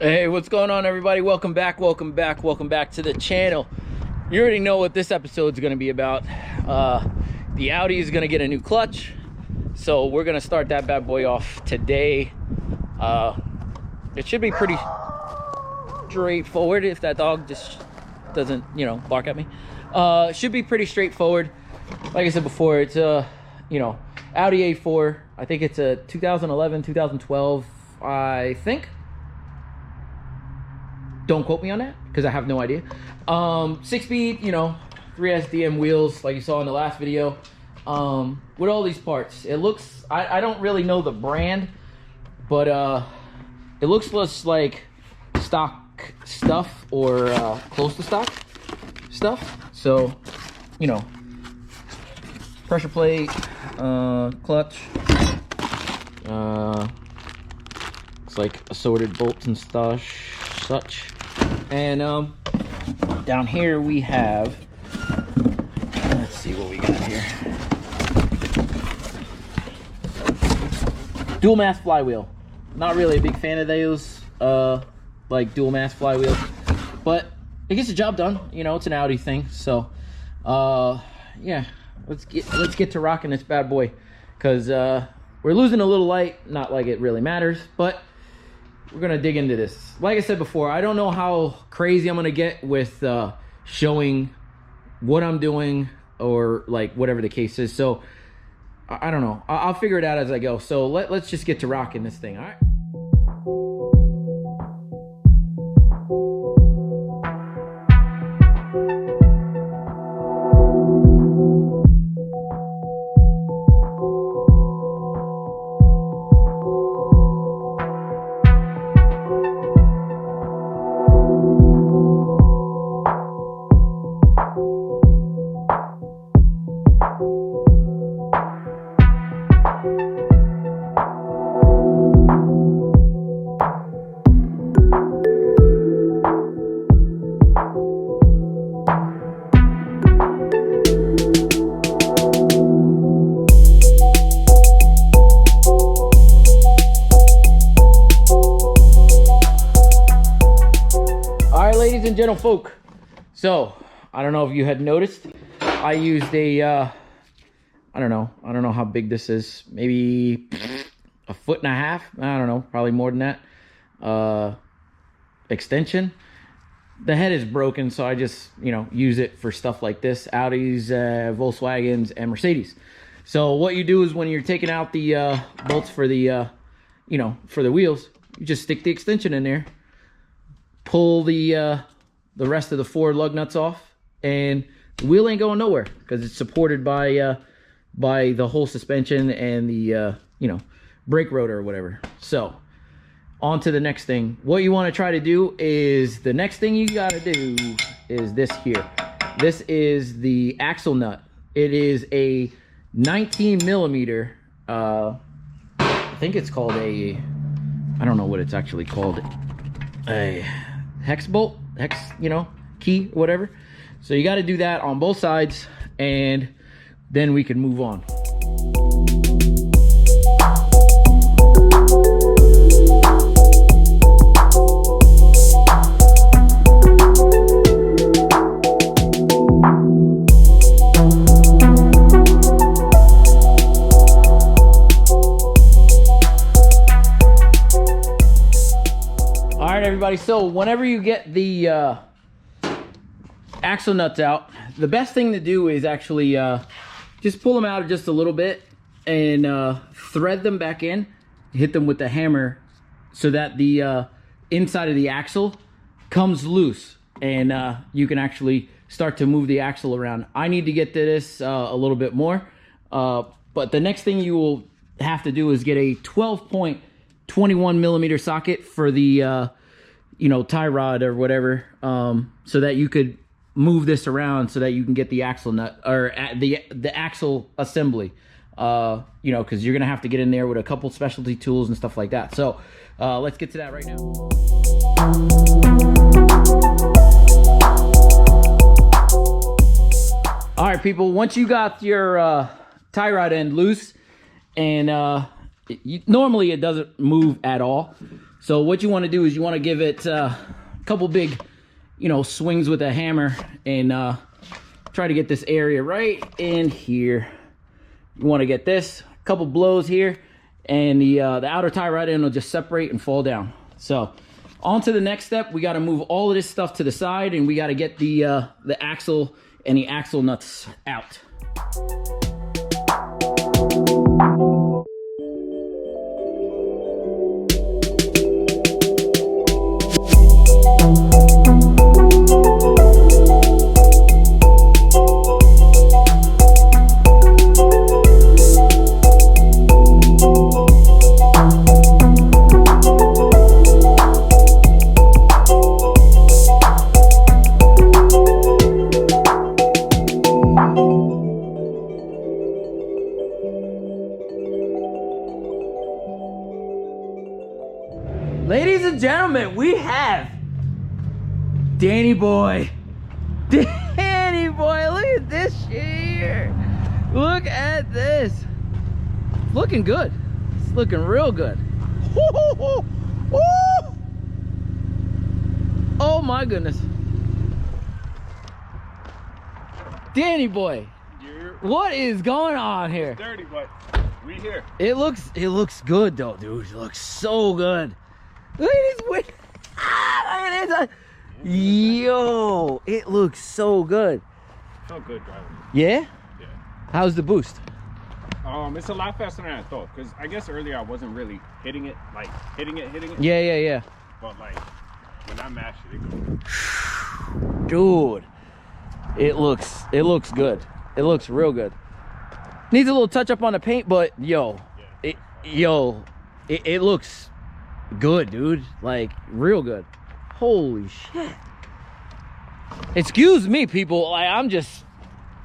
Hey, what's going on, everybody? Welcome back to the channel. You already know what this episode is going to be about. The Audi is going to get a new clutch, so we're going to start that bad boy off today. It should be pretty straightforward if that dog just doesn't, bark at me. It should be pretty straightforward. Like I said before, it's a, Audi A4. I think it's a 2011, 2012, I think. Don't quote me on that because I have no idea. 6-speed, 3SDM wheels like you saw in the last video. With all these parts, it looks, I don't really know the brand, but it looks less like stock stuff or close to stock stuff. So, pressure plate, clutch, it's like assorted bolts and such. And down here we have, let's see what we got here. Dual mass flywheel. Not really a big fan of those, like dual mass flywheels, but it gets the job done. It's an Audi thing. So, yeah, let's get to rocking this bad boy, because we're losing a little light. Not like it really matters, but we're gonna dig into this. Like I said before, I don't know how crazy I'm gonna get with showing what I'm doing or like whatever the case is. So I don't know. I'll figure it out as I go. So let's just get to rocking this thing. All right. Ladies and gentlefolk, so I don't know if you had noticed, I used a I don't know how big this is, maybe 1.5 feet. I don't know, probably more than that, extension. The head is broken, so I just use it for stuff like this: Audis, Volkswagens, and Mercedes. So what you do is, when you're taking out the bolts for the for the wheels, you just stick the extension in there, pull the rest of the 4 lug nuts off, and the wheel ain't going nowhere because it's supported by the whole suspension and the brake rotor or whatever. So on to the next thing. What you want to try to do is, the next thing you got to do is this here. This is the axle nut. It is a 19 millimeter. I think it's called a, I don't know what it's actually called, a hex bolt, key, whatever. So you got to do that on both sides, and then we can move on. Everybody, so whenever you get the axle nuts out, the best thing to do is actually just pull them out just a little bit and thread them back in, hit them with the hammer so that the inside of the axle comes loose, and you can actually start to move the axle around. I need to get to this a little bit more, but the next thing you will have to do is get a 12.21 millimeter socket for the tie rod or whatever, so that you could move this around so that you can get the axle nut, or the axle assembly, because you're gonna have to get in there with a couple specialty tools and stuff like that. So let's get to that right now. All right, people, once you got your tie rod end loose, and normally it doesn't move at all, So what you want to do is you want to give it a couple big, you know, swings with a hammer and try to get this area right in here. You want to get this, a couple blows here, and the outer tie rod end will just separate and fall down. So on to the next step. We got to move all of this stuff to the side, and we got to get the axle and the axle nuts out. Ladies and gentlemen, we have Danny boy. Danny boy, look at this shit here. Look at this. It's looking good. It's looking real good. Oh my goodness. Danny boy, what is going on here? It's dirty, but we here. It looks good though, dude. It looks so good. Look at this wind. Look at this. Yo, it looks so good. Felt good driving. Yeah? Yeah. How's the boost? It's a lot faster than I thought, because I guess earlier I wasn't really hitting it, like hitting it. Yeah. But like when I mashed it goes. Dude, it looks good. It looks real good. Needs a little touch up on the paint, but yo, it looks good, dude. Like real good. Holy shit. Excuse me, people. Like, I'm just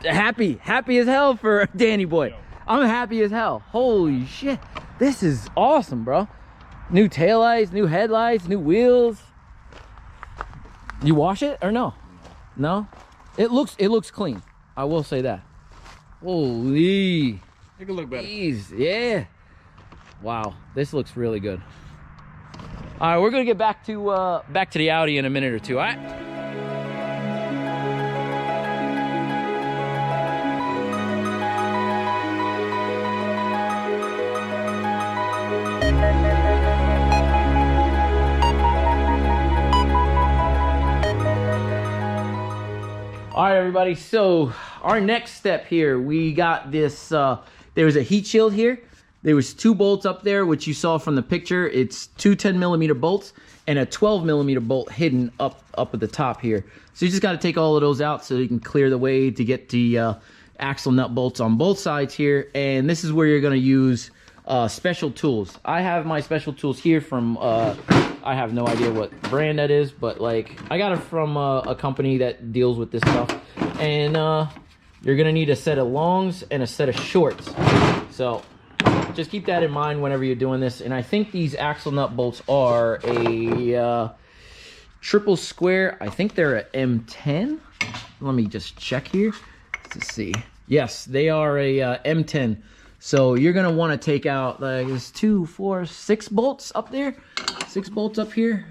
happy as hell for Danny boy. I'm happy as hell. Holy shit, this is awesome, bro. New taillights, new headlights, new wheels. You wash it or no? No? It looks clean. I will say that. Holy. It could look better. Jeez, yeah. Wow, this looks really good. All right, we're gonna get back to the Audi in a minute or two. All right. All right, everybody. So our next step here, we got this. There was a heat shield here. There was 2 bolts up there, which you saw from the picture. It's 2 10mm bolts and a 12mm bolt hidden up at the top here. So you just got to take all of those out so you can clear the way to get the axle nut bolts on both sides here. And this is where you're going to use special tools. I have my special tools here from, I have no idea what brand that is, but like I got it from a company that deals with this stuff. And you're going to need a set of longs and a set of shorts. So just keep that in mind whenever you're doing this. And I think these axle nut bolts are a triple square. I think they're a M10. Let me just check here to see. Yes, they are a M10. So you're gonna want to take out like there's 2, 4, 6 bolts up there, 6 bolts up here,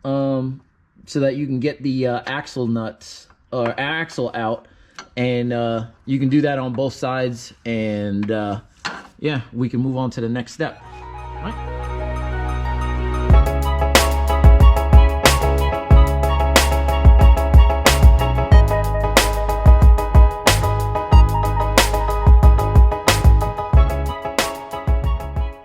so that you can get the axle nuts or axle out, and you can do that on both sides, and yeah, we can move on to the next step. All right.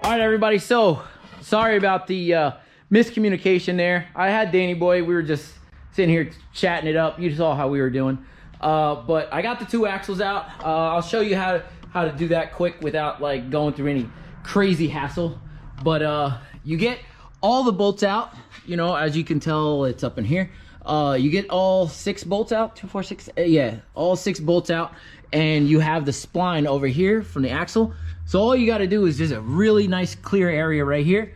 All right, everybody. So sorry about the miscommunication there. I had Danny boy. We were just sitting here chatting it up. You saw how we were doing. But I got the 2 axles out. I'll show you how to do that quick without like going through any crazy hassle. But you get all the bolts out, you know, as you can tell, it's up in here. You get all 6 bolts out, 2, 4, 6, yeah, all 6 bolts out, and you have the spline over here from the axle. So all you got to do is just a really nice clear area right here.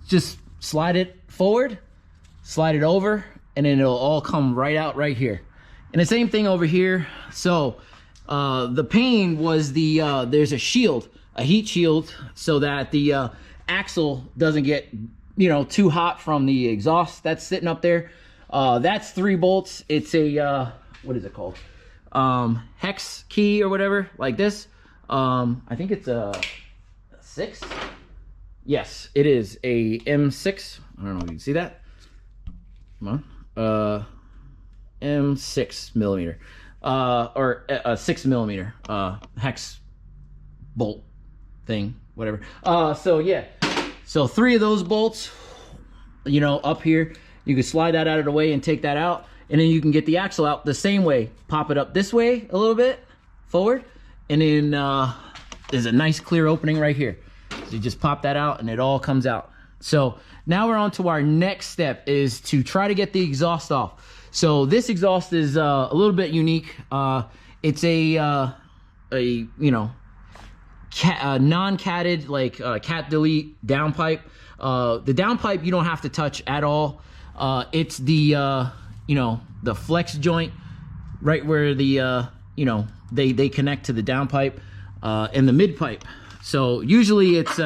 Just slide it forward, slide it over, and then it'll all come right out right here. And the same thing over here. So the pain was there's a shield, a heat shield, so that the axle doesn't get you know, too hot from the exhaust that's sitting up there. That's 3 bolts. It's a what is it called, hex key or whatever, like this. I think it's a 6. Yes, it is a M6. I don't know if you can see that. Come on. M6 millimeter, or a 6 millimeter hex bolt thing, whatever. So yeah, so 3 of those bolts, you know, up here. You can slide that out of the way and take that out, and then you can get the axle out the same way. Pop it up this way a little bit forward, and then there's a nice clear opening right here. So you just pop that out and it all comes out. So now we're on to our next step, is to try to get the exhaust off. So this exhaust is a little bit unique. It's a you know, non-catted, like cat delete downpipe. The downpipe you don't have to touch at all. It's the you know, the flex joint right where the you know, they connect to the downpipe and the mid pipe. So usually it's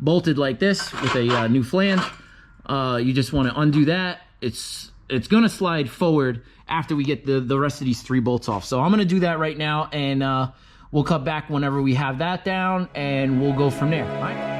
bolted like this with a new flange. You just want to undo that. It's gonna slide forward after we get the rest of these 3 bolts off. So I'm gonna do that right now, and we'll cut back whenever we have that down, and we'll go from there. All right?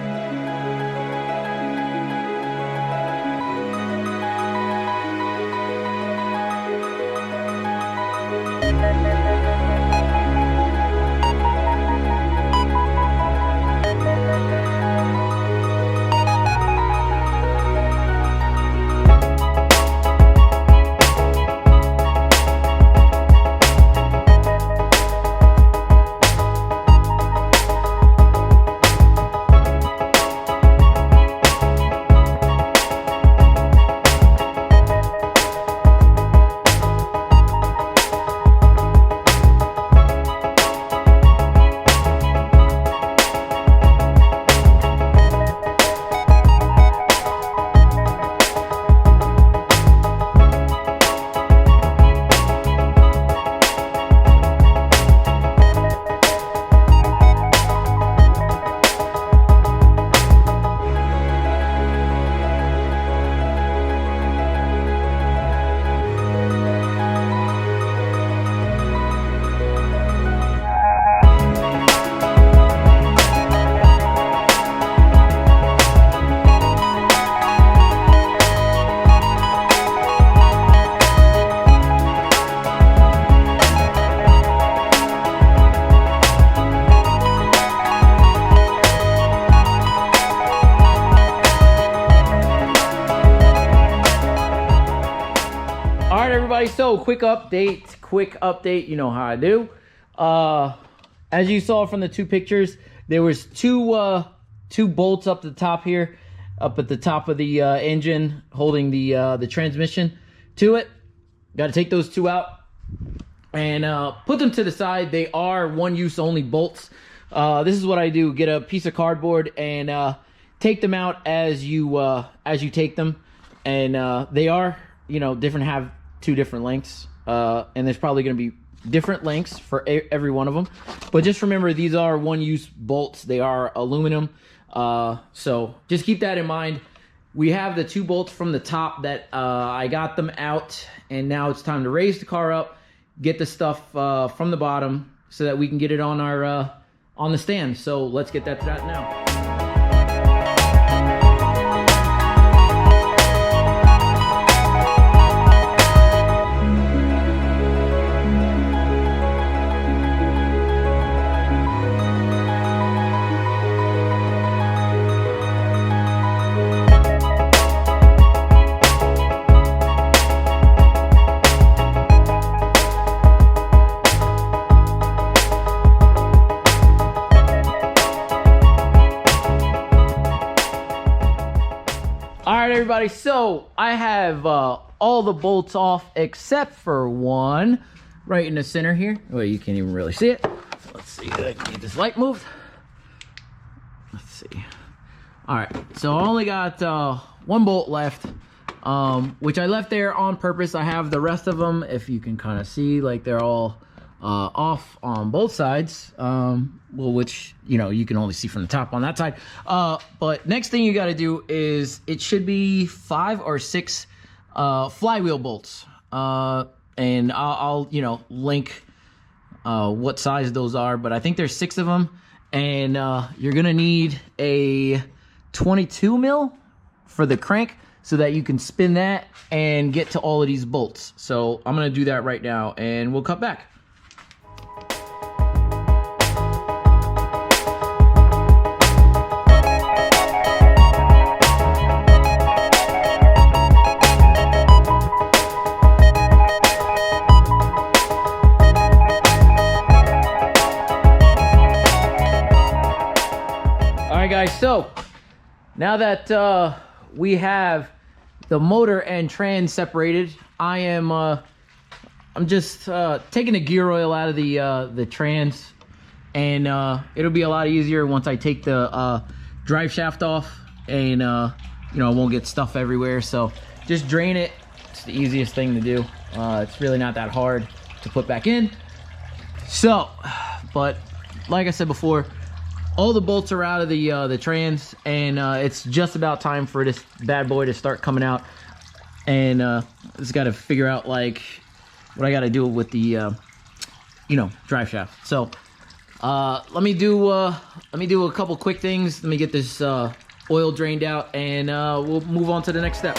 So quick update, you know how I do. As you saw from the 2 pictures, there was two bolts up the top here, up at the top of the engine, holding the transmission to it. Got to take those 2 out and put them to the side. They are 1-use only bolts. This is what I do: get a piece of cardboard and take them out as you take them, and they are, you know, different, have 2 different lengths, and there's probably going to be different lengths for every one of them, but just remember, these are 1-use bolts. They are aluminum, so just keep that in mind. We have the 2 bolts from the top that I got them out, and now it's time to raise the car up, get the stuff from the bottom so that we can get it on our on the stand. So let's get that now. Everybody, so I have all the bolts off except for one right in the center here. Well, you can't even really see it. Let's see if I can get this light moved. Let's see. All right, so I only got 1 bolt left, which I left there on purpose. I have the rest of them, if you can kind of see, like they're all off on both sides, well, which, you know, you can only see from the top on that side. But next thing you got to do is, it should be 5 or 6 flywheel bolts, and I'll you know, link what size those are, but I think there's 6 of them, and you're gonna need a 22 mil for the crank so that you can spin that and get to all of these bolts. So I'm gonna do that right now, and we'll cut back. Guys, so now that we have the motor and trans separated, I'm just taking the gear oil out of the trans, and it'll be a lot easier once I take the drive shaft off, and you know, it won't get stuff everywhere. So just drain it. It's the easiest thing to do. It's really not that hard to put back in. So, but like I said before, all the bolts are out of the trans, and it's just about time for this bad boy to start coming out. And just got to figure out like what I got to do with the you know, drive shaft. So let me do a couple quick things. Let me get this oil drained out, and we'll move on to the next step.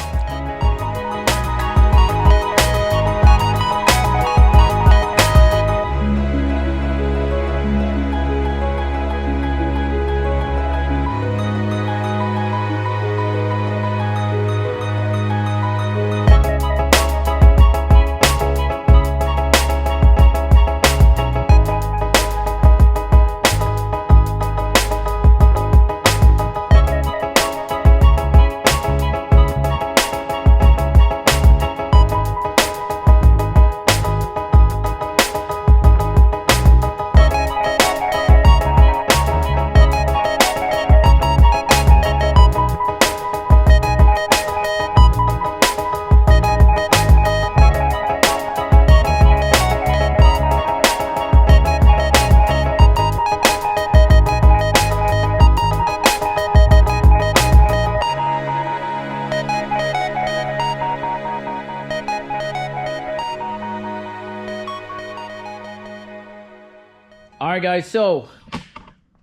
All right, guys, so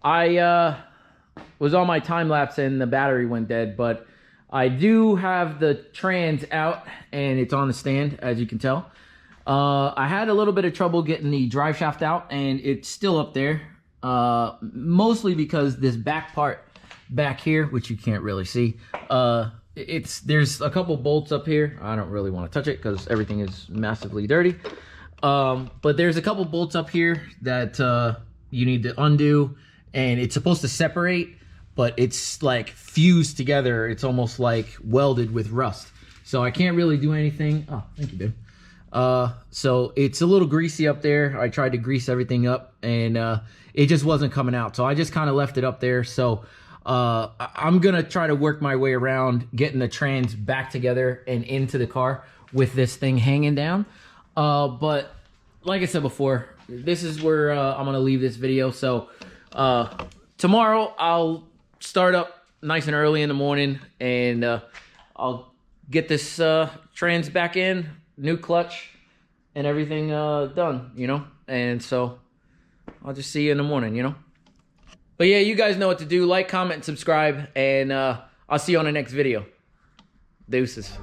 I was on my time lapse and the battery went dead, but I do have the trans out and it's on the stand, as you can tell. I had a little bit of trouble getting the drive shaft out, and it's still up there, mostly because this back part back here, which you can't really see, there's a couple bolts up here. I don't really want to touch it because everything is massively dirty. But there's a couple bolts up here that you need to undo, and it's supposed to separate, but it's like fused together. It's almost like welded with rust. So I can't really do anything. Oh, thank you, babe. So it's a little greasy up there. I tried to grease everything up, and it just wasn't coming out. So I just kind of left it up there. So I'm gonna try to work my way around getting the trans back together and into the car with this thing hanging down. But like I said before, this is where I'm gonna leave this video. So tomorrow I'll start up nice and early in the morning, and I'll get this trans back in, new clutch and everything done, you know. And so I'll just see you in the morning, you know. But yeah, you guys know what to do. Like, comment, and subscribe, and I'll see you on the next video. Deuces.